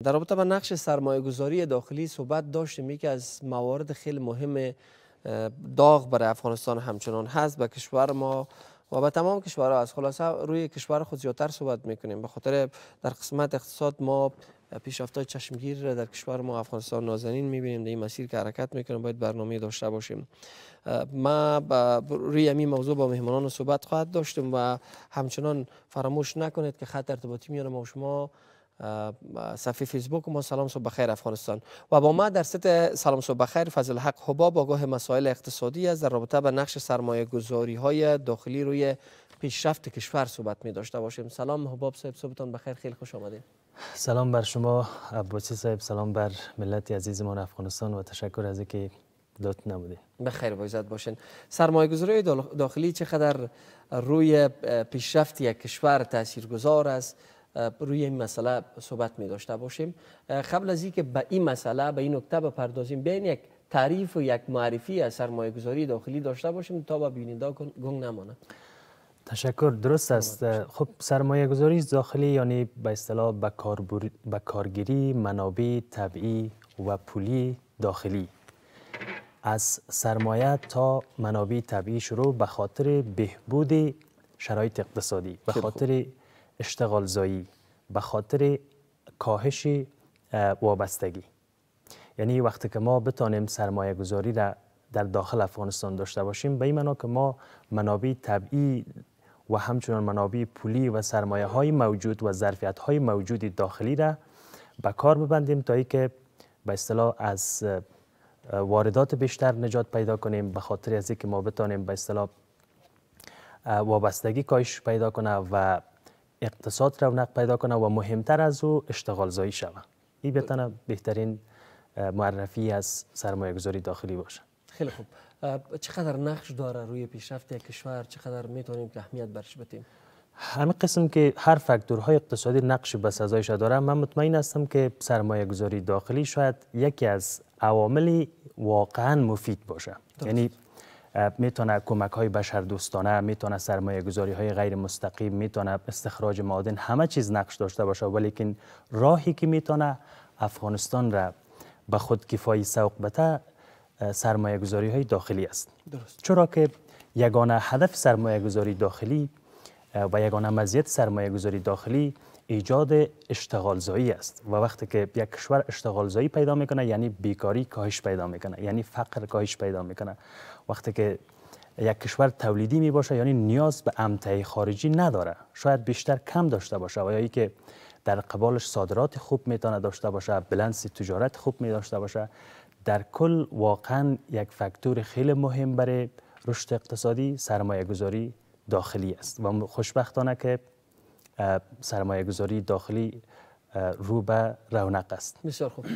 در رابطه با نقش سرمایه گذاری داخلی صحبت داشتیم. که از موارد خیلی مهم داغ برای افغانستان همچنان هست. به کشور ما و به تمام کشورها از خلاصه روی کشور خود زیادتر صحبت میکنیم، به خاطر در قسمت اقتصاد ما پیشرفت‌های چشمگیر در کشور ما افغانستان نازنین میبینیم. در این مسیر که حرکت میکنیم باید برنامه داشته باشیم. ما روی این موضوع با مهمانان صحبت خواهد داشتیم و همچنان فراموش نکنید که خط ارتباطی میان ما و شما صفحه فیسبوک ما سلام صبح بخیر افغانستان و با ما در ست سلام صبح بخیر فضل حق حباب آگاه مسائل اقتصادی است. در رابطه با نقش سرمایه گذاری های داخلی روی پیشرفت کشور صحبت می داشته باشیم. سلام حباب صاحب، صبحتان بخیر، خیلی خوش آمدید. سلام بر شما عباسی صاحب، سلام بر ملت عزیزمان افغانستان و تشکر از اینکه دعوت نمودید. بخیر و عزت باشین. سرمایه گذاری داخلی چقدر روی پیشرفت یک کشور تاثیرگذار است؟ روی این مسئله صحبت می داشته باشیم. قبل از اینکه به این مسئله به این نکته بپردازیم، بیاین یک تعریف و یک معرفی از سرمایه گذاری داخلی داشته باشیم تا به بیننده گنگ نمانه. تشکر. درست است. خب سرمایه گذاری داخلی یعنی به اصطلاح به کارگیری منابع طبیعی و پولی داخلی از سرمایه تا منابع طبیعی شروع به خاطر بهبود شرایط اقتصادی، به خاطر اشتغال زایی، به خاطر کاهش وابستگی. یعنی وقتی که ما بتانیم سرمایه گذاری را در داخل افغانستان داشته باشیم، به این معنا که ما منابع طبیعی و همچنان منابع پولی و سرمایه های موجود و ظرفیت های موجود داخلی را به کار ببندیم تا اینکه به اصطلاح از واردات بیشتر نجات پیدا کنیم، به خاطر از اینکه ما بتانیم به اصطلاح وابستگی کاهش پیدا کنه و اقتصاد رونق پیدا کنه و مهمتر از او اشتغال زایی شود. این بتونه بهترین معرفی از سرمایه گذاری داخلی باشه. خیلی خوب. چقدر نقش داره روی پیشرفت یک کشور؟ چقدر میتونیم که اهمیت برش بدیم؟ همین قسم که هر فاکتورهای اقتصادی نقش بسزایش داره، من مطمئن هستم که سرمایه گذاری داخلی شاید یکی از عوامل واقعا مفید باشه. یعنی میتونه کمک های بشردوستانه، میتونه سرمایه گذاری های غیر مستقیم، میتونه استخراج معادن، همه چیز نقش داشته باشه، ولیکن راهی که میتونه افغانستان را به خود کفایی سوق بده سرمایه گذاری های داخلی است. درست. چرا که یگانه هدف سرمایه گذاری داخلی و یگانه مزیت سرمایه گذاری داخلی ایجاد اشتغال زایی است و وقتی که یک کشور اشتغال زایی پیدا میکنه یعنی بیکاری کاهش پیدا میکنه، یعنی فقر کاهش پیدا میکنه. وقتی که یک کشور تولیدی می باشه یعنی نیاز به امتعه خارجی نداره، شاید بیشتر کم داشته باشه و یا ای که در قبالش صادرات خوب میتونه داشته باشه، بلنس تجارت خوب می داشته باشه. در کل واقعا یک فاکتور خیلی مهم برای رشد اقتصادی سرمایه گذاری داخلی است و خوشبختانه که سرمایه گذاری داخلی رو به رونق است. بسیار خوب.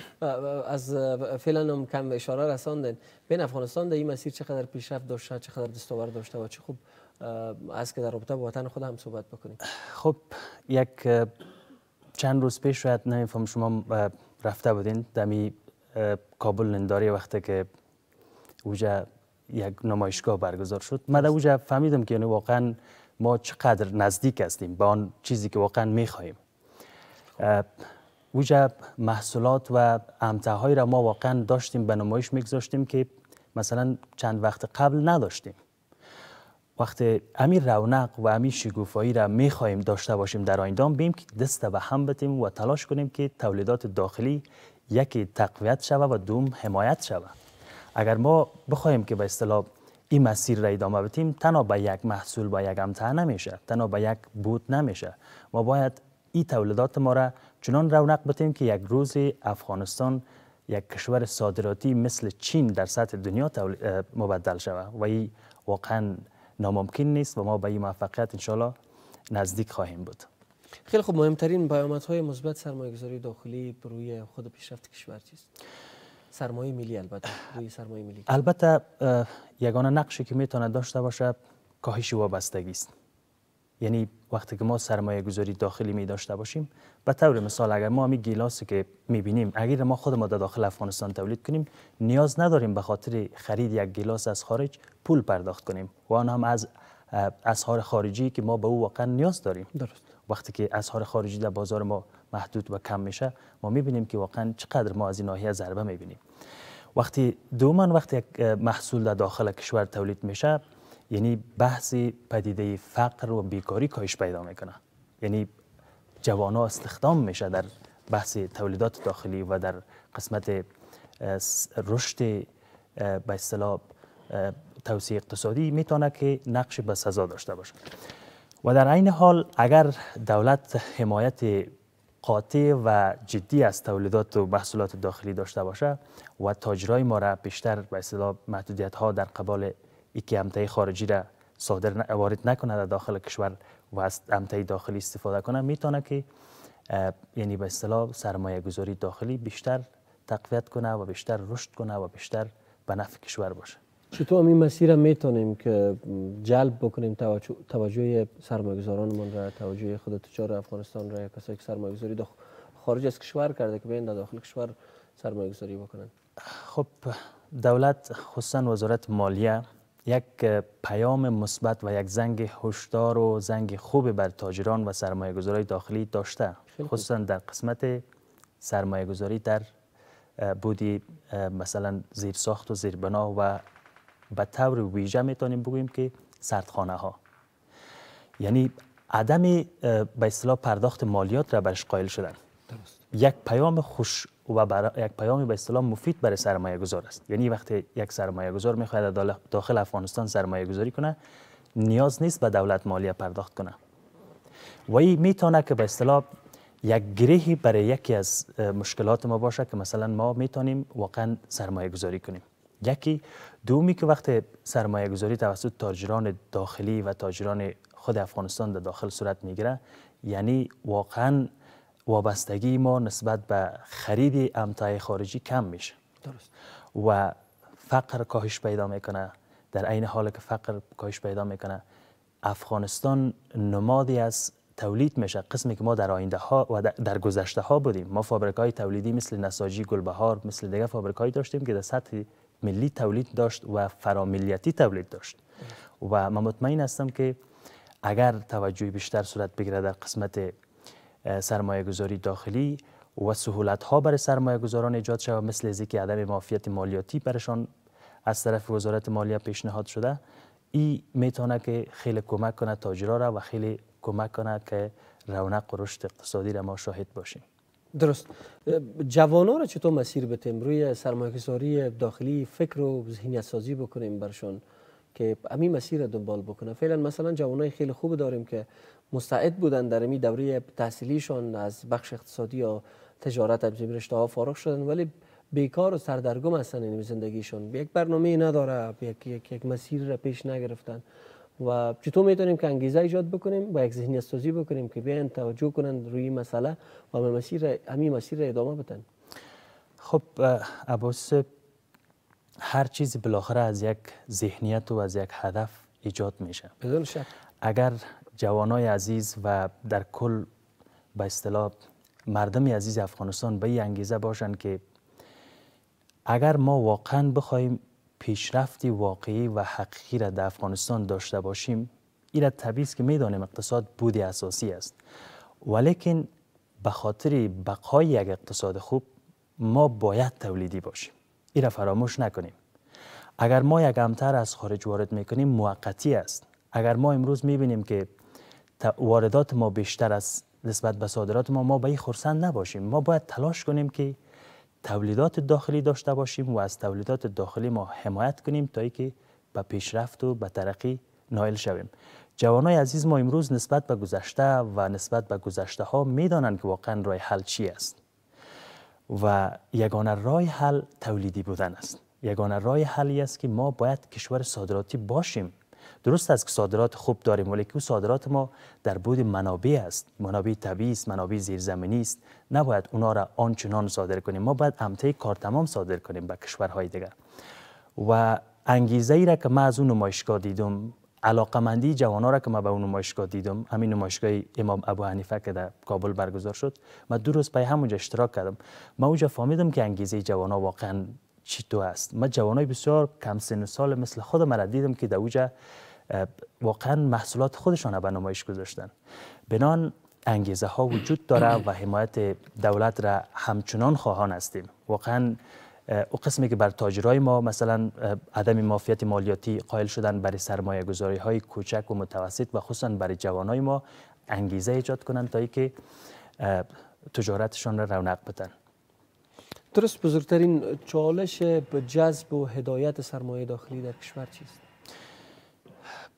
از فعلا هم کم اشاره رساندن. بین افغانستان در این مسیر چقدر پیشرفت داشته، چقدر دستاورد داشته و چه خوب از که در رابطه با وطن خود هم صحبت بکنیم. خب یک چند روز پیش شاید نمیفهم شما رفته بودین دمی کابل ننداری وقتی که اوجا یک نمایشگاه برگزار شد، من در اوجا فهمیدم که یعنی واقعا ما چقدر نزدیک هستیم به آن چیزی که واقعا میخواهیم. اوجا محصولات و امتعهایی را ما واقعا داشتیم به نمایش میگذاشتیم که مثلا چند وقت قبل نداشتیم. وقتی امیر رونق و امیر شگوفایی را میخواهیم داشته باشیم در آینده، بیم که دست به هم بتیم و تلاش کنیم که تولیدات داخلی یکی تقویت شود و دوم حمایت شود. اگر ما بخوایم که به اصطلاح این مسیر را ادامه بدیم، تنها به یک محصول با یک امتعه نمیشه، تنها به یک بود نمیشه. ما باید این تولیدات ما را چنان رونق بدیم که یک روز افغانستان یک کشور صادراتی مثل چین در سطح دنیا مبدل شود و این واقعا ناممکن نیست و ما به این موفقیت انشالله نزدیک خواهیم بود. خیلی خوب. مهمترین پیامدهای مثبت سرمایه گذاری داخلی روی خود پیشرفت کشور چیست؟ سرمایه ملی البته روی سرمایه ملی. البته یگانه نقشی که میتونه داشته باشه کاهش وابستگی است. یعنی وقتی که ما سرمایه گذاری داخلی می داشته باشیم، به طور مثال اگر ما همین گیلاسی که میبینیم اگر ما خود ما در داخل افغانستان تولید کنیم، نیاز نداریم به خاطر خرید یک گیلاس از خارج پول پرداخت کنیم و آن هم از اسعار خارجی که ما به او واقعا نیاز داریم. درست. وقتی که اسعار خارجی در بازار ما محدود و کم میشه، ما میبینیم که واقعا چقدر ما از این ناحیه ضربه میبینیم. وقتی یک محصول در داخل کشور تولید میشه، یعنی بحث پدیده فقر و بیکاری کاهش پیدا میکنه. یعنی جوانان استخدام میشه در بحث تولیدات داخلی و در قسمت رشد به اصطلاح توسعه اقتصادی میتونه که نقش بسزا داشته باشه. و در عین حال اگر دولت حمایت قاطع و جدی از تولیدات و محصولات داخلی داشته باشه و تاجرای ما را بیشتر به اصطلاح محدودیت ها در قبال اینکه امتحان خارجی را وارد نکنه در داخل کشور و از امتحان داخلی استفاده کنه، میتونه که یعنی به اصطلاح سرمایه گذاری داخلی بیشتر تقویت کنه و بیشتر رشد کنه و بیشتر به نفع کشور باشه. چطور این مسیر میتونیم که جلب بکنیم توجه سرمایه‌گذارانمون را، توجه خود تجار افغانستان را، کسایی که سرمایه‌گذاری خارج از کشور کرده که بیان در داخل کشور سرمایه‌گذاری بکنن؟ خب دولت خصوصا وزارت مالیه یک پیام مثبت و یک زنگ هشدار و زنگ خوب بر تاجران و سرمایه‌گذارای داخلی داشته، خصوصا در قسمت سرمایه‌گذاری در بودی مثلا زیرساخت و زیربنا و به طور ویژه میتونیم بگوییم که سردخانه ها. یعنی عدم به اصطلاح پرداخت مالیات را برش قائل شدن. درست. یک پیام خوش و یک پیام به اصطلاح مفید برای سرمایه گذار است. یعنی وقتی یک سرمایه گذار میخواهد داخل افغانستان سرمایه گذاری کنه، نیاز نیست به دولت مالیه پرداخت کنه. و این میتونه که به اصطلاح یک گرهی برای یکی از مشکلات ما باشه که مثلا ما میتونیم واقعا سرمایه گذاری کنیم. یکی دومی که وقت سرمایه گذاری توسط تاجران داخلی و تاجران خود افغانستان در داخل صورت میگیره، یعنی واقعا وابستگی ما نسبت به خرید امتاع خارجی کم میشه. درست. و فقر کاهش پیدا میکنه. در عین حال که فقر کاهش پیدا میکنه، افغانستان نمادی از تولید میشه، قسمی که ما در آینده ها و در گذشته ها بودیم. ما فابریکای تولیدی مثل نساجی، گلبهار، مثل دیگه فابریکایی داشتیم که در سطح ملی تولید داشت و فراملیتی تولید داشت. و من مطمئن هستم که اگر توجه بیشتر صورت بگیره در قسمت سرمایه گذاری داخلی و سهولت ها برای سرمایه گذاران ایجاد شود، مثل از اینکه عدم معافیت مالیاتی برشان از طرف وزارت مالیه پیشنهاد شده، این میتونه که خیلی کمک کنه تاجرها را و خیلی کمک کنه که رونق و رشد اقتصادی را ما شاهد باشیم. درست. جوانان را چطور مسیر بتیم روی سرمایه‌گذاری داخلی فکر و ذهنیت سازی بکنیم برشان که همین مسیر دنبال بکنه؟ فعلا مثلا جوانای خیلی خوب داریم که مستعد بودن در این دوره تحصیلیشان از بخش اقتصادی یا تجارت از رشته ها فارغ شدن، ولی بیکار و سردرگم هستن. این زندگیشون یک برنامه نداره، یک مسیر را پیش نگرفتن. و چطور میتونیم که انگیزه ایجاد بکنیم و یک ذهنیت سازی بکنیم که بیان توجه کنند روی این مسئله و همین مسیر را ادامه بدن؟ خب عباس، هر چیزی بالاخره از یک ذهنیت و از یک هدف ایجاد میشه. بدون شک. اگر جوانای عزیز و در کل به اصطلاح مردم عزیز افغانستان به این انگیزه باشند که اگر ما واقعا بخوایم پیشرفتی واقعی و حقیقی را در افغانستان داشته باشیم، این را طبیعی است که میدانیم اقتصاد بودی اساسی است، ولیکن به خاطر بقای یک اقتصاد خوب ما باید تولیدی باشیم. این را فراموش نکنیم. اگر ما یک امتر از خارج وارد میکنیم موقتی است. اگر ما امروز میبینیم که واردات ما بیشتر است نسبت به صادرات ما به این خرسند نباشیم. ما باید تلاش کنیم که تولیدات داخلی داشته باشیم و از تولیدات داخلی ما حمایت کنیم تا اینکه به پیشرفت و به ترقی نائل شویم. جوانای عزیز ما امروز نسبت به گذشته و نسبت به گذشته ها میدانند که واقعا راه حل چی است و یگانه راه حل تولیدی بودن است. یگانه راه حلی است که ما باید کشور صادراتی باشیم. درست است که صادرات خوب داریم، ولی که صادرات ما در بود منابع است، منابع طبیعی است، منابع زیرزمینی است. نباید اونا را آنچنان صادر کنیم. ما باید امتحان کار تمام صادر کنیم به کشورهای دیگر. و انگیزه ای را که من از اون نمایشگاه دیدم، علاقمندی جوانا را که من به اون نمایشگاه دیدم، همین نمایشگاه امام ابو حنیفه که در کابل برگزار شد، من 2 روز پای همونجا اشتراک کردم. من اونجا فهمیدم که انگیزه جوانا واقعا چطور است. من جوانای بسیار کم سن و سال مثل خودم را دیدم که در اونجا واقعا محصولات خودشان به نمایش گذاشتن. بنان انگیزه ها وجود داره و حمایت دولت را همچنان خواهان هستیم. واقعا او قسمی که بر تاجرای ما مثلا عدم معافیت مالیاتی قائل شدن برای سرمایه گذاری های کوچک و متوسط و خصوصا برای جوانای ما انگیزه ایجاد کنند تا اینکه تجارتشان را رونق بدن. درست. بزرگترین چالش به جذب و هدایت سرمایه داخلی در کشور چیست؟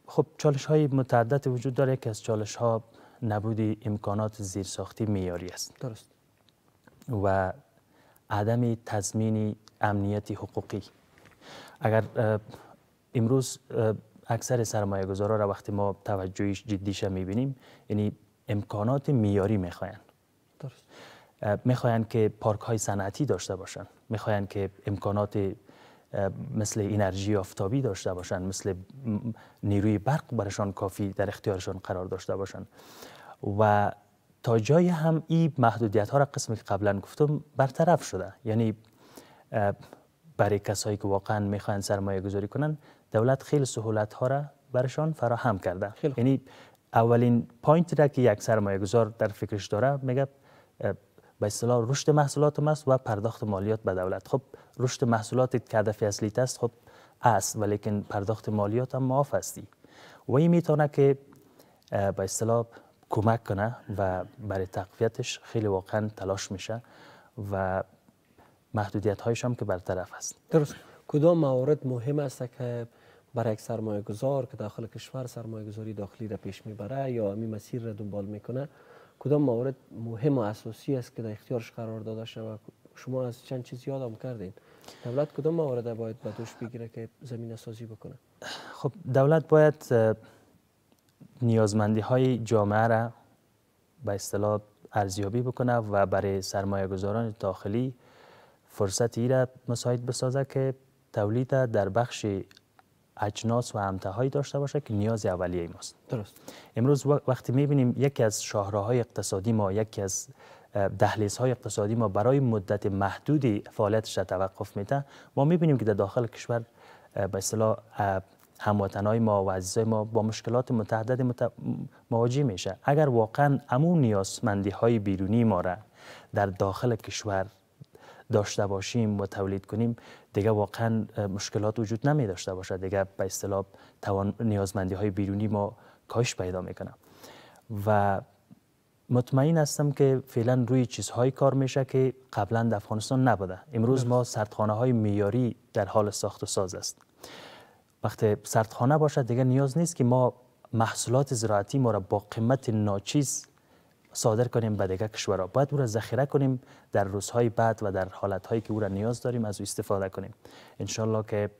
خب چالش های متعدد وجود داره. یکی از چالش ها نبود امکانات زیرساختی معیاری است. درست. و عدم تضمین امنیت حقوقی. اگر امروز اکثر سرمایه گذارا را وقتی ما توجهش جدیش میبینیم، یعنی امکانات معیاری میخواین. درست. میخواین که پارک های صنعتی داشته باشن، میخواین که امکانات مثل انرژی آفتابی داشته باشن، مثل نیروی برق برشان کافی در اختیارشان قرار داشته باشن. و تا جای هم این محدودیت ها را قسمی که قبلا گفتم برطرف شده. یعنی برای کسایی که واقعا میخواین سرمایه گذاری کنن، دولت خیلی سهولت ها را برشان فراهم کرده. یعنی اولین پوینت را که یک سرمایه گذار در فکرش داره میگه به اصطلاح رشد محصولات است و پرداخت مالیات به دولت. خب رشد محصولات که هدف اصلی است خب است، ولیکن پرداخت مالیات هم معاف هستی و این میتونه که به اصطلاح کمک کنه و برای تقویتش خیلی واقعا تلاش میشه و محدودیت هایش هم که برطرف است. درست. کدام موارد مهم است که برای یک سرمایه گذار که داخل کشور سرمایه گذاری داخلی را پیش میبره یا همین مسیر را دنبال میکنه، کدام موارد مهم و اساسی است که در اختیارش قرار داده شود؟ شما از چند چیز یادم کردین. دولت کدام موارد باید به دوش بگیره که زمینه سازی بکنه؟ خب دولت باید نیازمندی های جامعه را به اصطلاح ارزیابی بکنه و برای سرمایه گذاران داخلی فرصتی را مساعد بسازه که تولید در بخش اجناس و امتاهایی داشته باشه که نیاز اولیه ماست. درست. امروز وقتی میبینیم یکی از شاهراهای اقتصادی ما، یکی از دهلیزهای اقتصادی ما برای مدت محدودی فعالیتش را توقف میده، ما میبینیم که در داخل کشور به اصطلاح هموطنای ما و عزیزای ما با مشکلات متعدد مواجه میشه. اگر واقعا همون نیازمندی های بیرونی ما را در داخل کشور داشته باشیم و تولید کنیم، دیگه واقعا مشکلات وجود نمی داشته باشه. دیگه به اصطلاح نیازمندی های بیرونی ما کاهش پیدا میکنه و مطمئن هستم که فعلا روی چیزهایی کار میشه که قبلا در افغانستان نبوده. امروز ما سردخانه های معیاری در حال ساخت و ساز است. وقتی سردخانه باشه دیگه نیاز نیست که ما محصولات زراعتی ما را با قیمت ناچیز صادر کنیم به دیگه کشورها. باید او را ذخیره کنیم در روزهای بعد و در حالتهایی که او را نیاز داریم از او استفاده کنیم. انشالله که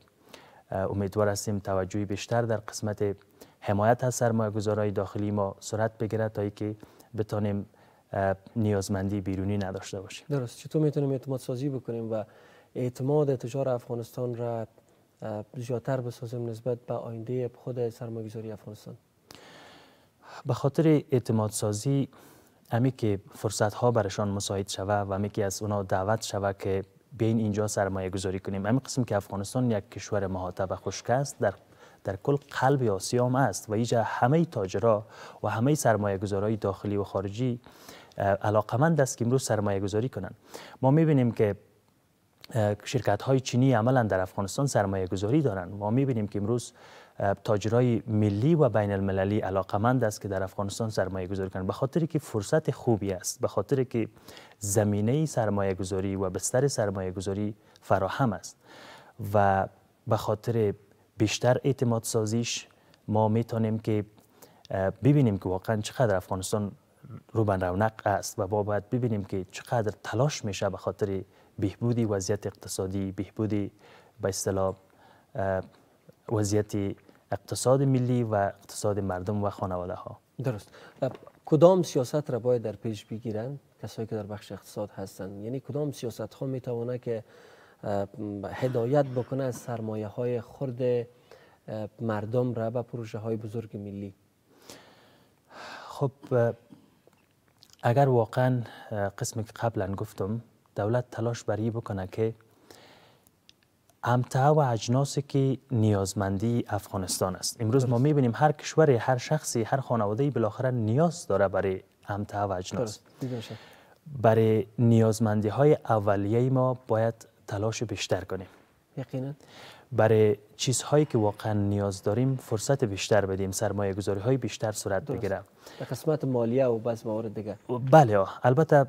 امیدوار هستیم توجهی بیشتر در قسمت حمایت از سرمایه‌گذارای داخلی ما صورت بگیره تا اینکه بتونیم نیازمندی بیرونی نداشته باشیم. درست. چطور میتونیم اعتماد سازی بکنیم و اعتماد تجار افغانستان را زیادتر بسازیم نسبت به آینده خود سرمایه‌گذاری افغانستان؟ به خاطر اعتماد سازی همی که فرصت ها برشان مساعد شوه و همی که از اونا دعوت شوه که بیاین اینجا سرمایه گذاری کنیم. همین قسم که افغانستان یک کشور محاطه و خشک است، در کل قلب آسیا هم است و اینجا همه تاجرها و همه سرمایه گذارای داخلی و خارجی علاقمند است که امروز سرمایه گذاری کنند. ما میبینیم که شرکت های چینی عملا در افغانستان سرمایه گذاری دارند. ما میبینیم که امروز تاجرای ملی و بین المللی علاقمند است که در افغانستان سرمایه گذاری کنند، به خاطر که فرصت خوبی است، به خاطر که زمینه سرمایه گذاری و بستر سرمایه گذاری فراهم است و به خاطر بیشتر اعتماد سازیش ما میتونیم که ببینیم که واقعا چقدر افغانستان رو به رونق است و باید ببینیم که چقدر تلاش میشه به خاطر بهبودی وضعیت اقتصادی، بهبودی به اصطلاح وضعیت اقتصاد ملی و اقتصاد مردم و خانواده ها. درست. کدام سیاست را باید در پیش بگیرن کسایی که در بخش اقتصاد هستند؟ یعنی کدام سیاست ها میتونه که هدایت بکنه از سرمایه های خرد مردم را به پروژه های بزرگ ملی؟ خب اگر واقعا قسمی که قبلا گفتم دولت تلاش بری بکنه که امتعه و اجناسی که نیازمندی افغانستان است. امروز ما میبینیم هر کشوری، هر شخصی، هر خانواده‌ای بالاخره نیاز داره برای امتعه و اجناس. درست. برای نیازمندی های اولیه ما باید تلاش بیشتر کنیم. یقینا. برای چیزهایی که واقعا نیاز داریم فرصت بیشتر بدیم، سرمایه گذاری های بیشتر صورت بگیره. در قسمت مالیه و بعض موارد دیگه. بله، البته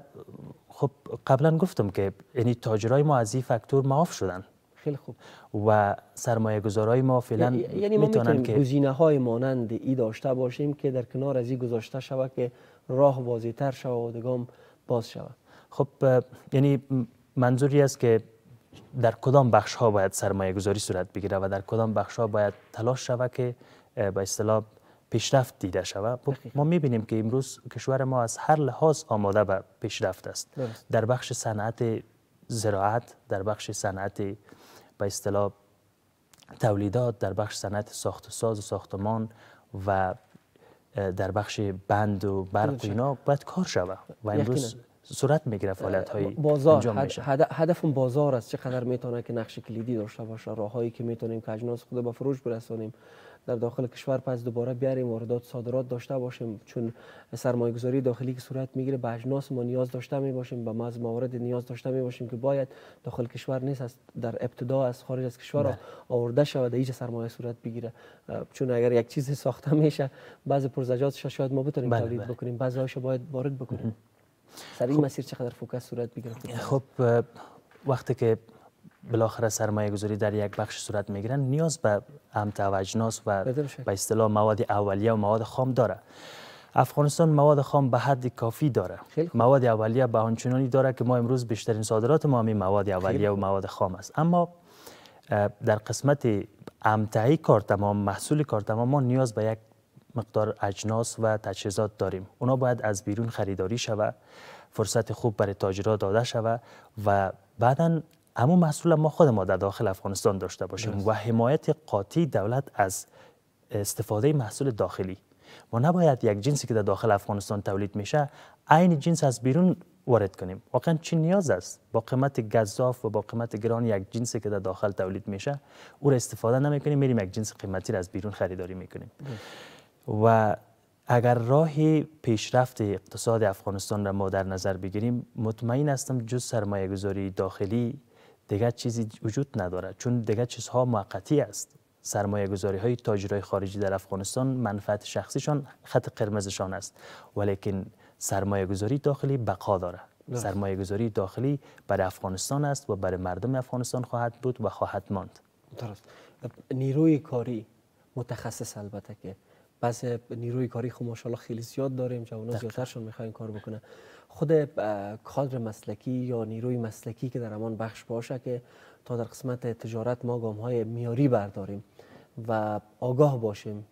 خب قبلا گفتم که یعنی تاجرای ما از این فاکتور معاف شدن. خیلی خوب. و سرمایه گذارای ما فعلا یعنی ما میتونیم گزینه های مانند ای داشته باشیم که در کنار از این گذاشته شود که راه واضح تر شود و دگام باز شود. خب یعنی منظوری است که در کدام بخش ها باید سرمایه گذاری صورت بگیره و در کدام بخش ها باید تلاش شود که به اصطلاح پیشرفت دیده شود. ما میبینیم که امروز کشور ما از هر لحاظ آماده به پیشرفت است. در بخش صنعت زراعت، در بخش صنعت به اصطلاح تولیدات، در بخش صنعت ساخت و ساز و ساختمان و در بخش بند و برق و اینا باید کار شود و امروز صورت میگیره فعالیت های انجام میشه. هدف بازار است، چقدر میتونه که نقش کلیدی داشته باشه، راههایی که میتونیم که اجناس خود به فروش برسونیم در داخل کشور، پس دوباره بیاریم واردات صادرات داشته باشیم، چون سرمایه گذاری داخلی که صورت میگیره به اجناس ما نیاز داشته می باشیم، به موارد نیاز داشته می باشیم که باید داخل کشور نیست، است در ابتدا از خارج از کشور آورده شود ایجا سرمایه صورت بگیره. چون اگر یک چیزی ساخته میشه بعضی پرزجاتش شاید ما بتونیم تولید بکنیم، بعضی‌هاش باید وارد بکنیم. سر این مسیر چقدر فوکس صورت بگیره؟ خب وقتی که بالاخره سرمایه گذاری در یک بخش صورت میگیرن نیاز به امتع و اجناس و به اصطلاح مواد اولیه و مواد خام داره. افغانستان مواد خام به حد کافی داره. مواد اولیه به آنچنانی داره که ما امروز بیشترین صادرات ما همین مواد اولیه و مواد خام است. اما در قسمت امتعی کار تمام، محصول کار تمام، ما نیاز به یک مقدار اجناس و تجهیزات داریم. اونا باید از بیرون خریداری شود، فرصت خوب برای تاجرها داده شود و بعداً اما محصول ما خود ما در داخل افغانستان داشته باشیم و حمایت قاطع دولت از استفاده محصول داخلی. ما نباید یک جنسی که در داخل افغانستان تولید میشه عین جنس از بیرون وارد کنیم. واقعا چی نیاز است با قیمت گزاف و با قیمت گران یک جنسی که در داخل تولید میشه او را استفاده نمیکنیم، میریم یک جنس قیمتی را از بیرون خریداری میکنیم. و اگر راه پیشرفت اقتصاد افغانستان را ما در نظر بگیریم، مطمئن هستم جز سرمایه گذاری داخلی دیگر چیزی وجود نداره، چون دیگر چیزها موقتی است. سرمایه گذاری های تاجرای خارجی در افغانستان منفعت شخصیشان خط قرمزشان است، ولیکن سرمایه گذاری داخلی بقا داره. سرمایه گذاری داخلی برای افغانستان است و برای مردم افغانستان خواهد بود و خواهد ماند. درست. نیروی کاری متخصص، البته که بس نیروی کاری خب ماشاءالله خیلی زیاد داریم، جوانان زیادترشون میخواین کار بکنه. خود کادر مسلکی یا نیروی مسلکی که در امان بخش باشه که تا در قسمت تجارت ما گام‌های میاری برداریم و آگاه باشیم،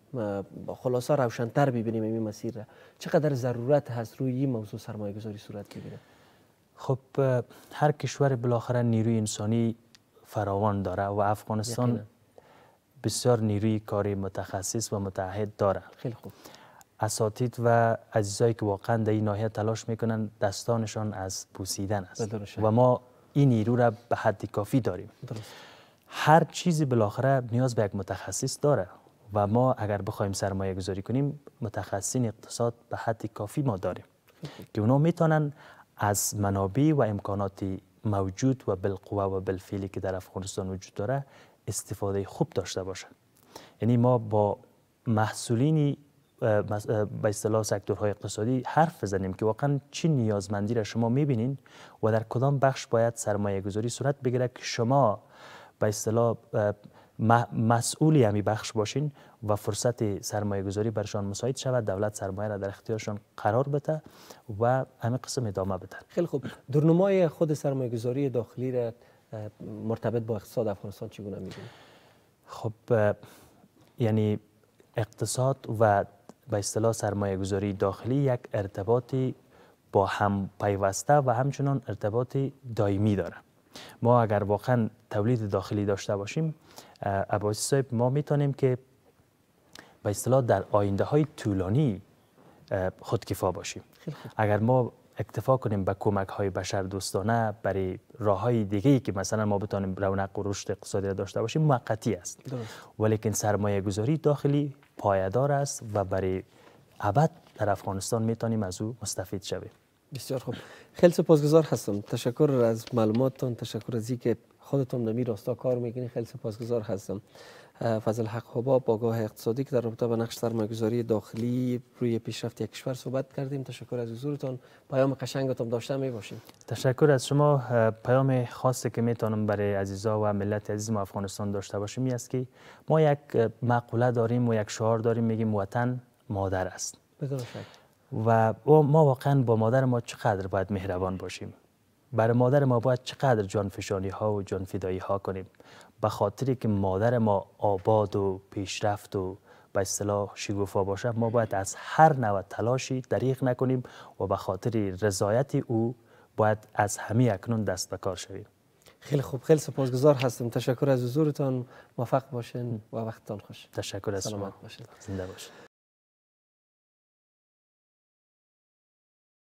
خلاصه روشن‌تر ببینیم این مسیر را. چقدر ضرورت هست روی این موضوع سرمایه گذاری صورت بگیره؟ خب هر کشور بالاخره نیروی انسانی فراوان داره و افغانستان بسیار نیروی کاری متخصص و متعهد داره. خیلی خوب. اساتید و عزیزایی که واقعا در این ناحیه تلاش میکنن دستانشان از بوسیدن است و ما این نیرو را به حد کافی داریم. هر چیزی بالاخره نیاز به یک متخصص داره و ما اگر بخوایم سرمایه گذاری کنیم متخصصین اقتصاد به حد کافی ما داریم که اونا میتونن از منابع و امکانات موجود و بالقوه و بالفعلی که در افغانستان وجود داره استفاده خوب داشته باشه. یعنی ما با مسئولین به اصطلاح سکتورهای اقتصادی حرف بزنیم که واقعا چی نیازمندی را شما میبینین و در کدام بخش باید سرمایه گذاری صورت بگیره که شما به اصطلاح مسئولی همی بخش باشین و فرصت سرمایه گذاری برشان مساعد شود، دولت سرمایه را در اختیارشان قرار بده و همین قسم ادامه بده. خیلی خوب. درنمای خود سرمایه گذاری داخلی را مرتبط با اقتصاد افغانستان چگونه می‌بینید؟ خب یعنی اقتصاد و به اصطلاح سرمایه گذاری داخلی یک ارتباطی با هم پیوسته و همچنان ارتباطی دائمی داره. ما اگر واقعا تولید داخلی داشته باشیم عباسی صاحب، ما میتونیم که به اصطلاح در آینده های طولانی خودکفا باشیم. اگر ما اکتفا کنیم به کمک های بشر دوستانه برای راه های دیگه‌ای که مثلا ما بتونیم رونق و رشد اقتصادی را داشته باشیم موقتی است، ولیکن سرمایه گذاری داخلی پایدار است و برای ابد در افغانستان میتونیم از او مستفید شویم. بسیار خوب، خیلی سپاسگزار هستم. تشکر از معلوماتتون، تشکر از اینکه خودتون در این راستا کار میکنید. خیلی سپاسگزار هستم. فضل حق حباب، آگاه اقتصادی، که در رابطه با نقش سرمایه‌گذاری داخلی روی پیشرفت یک کشور صحبت کردیم. تشکر از حضورتون. پیام قشنگتون داشته می باشیم. تشکر از شما. پیام خاصی که میتونم برای عزیزا و ملت عزیز ما افغانستان داشته باشیم این است که ما یک مقوله داریم و یک شعار داریم، میگیم وطن مادر است. بدون شک. و ما واقعا با مادر ما چقدر باید مهربان باشیم. برای مادر ما باید چقدر جانفشانی ها و جانفدایی ها کنیم، به خاطری که مادر ما آباد و پیشرفت و به اصطلاح شکوفا باشه. ما باید از هر نوع تلاشی دریغ نکنیم و به خاطر رضایت او باید از همه اکنون دست به کار شویم. خیلی خوب، خیلی سپاسگزار هستم. تشکر از حضورتان. موفق باشین و وقتتان خوش. تشکر از شما. سلامت باشین. زنده باشین.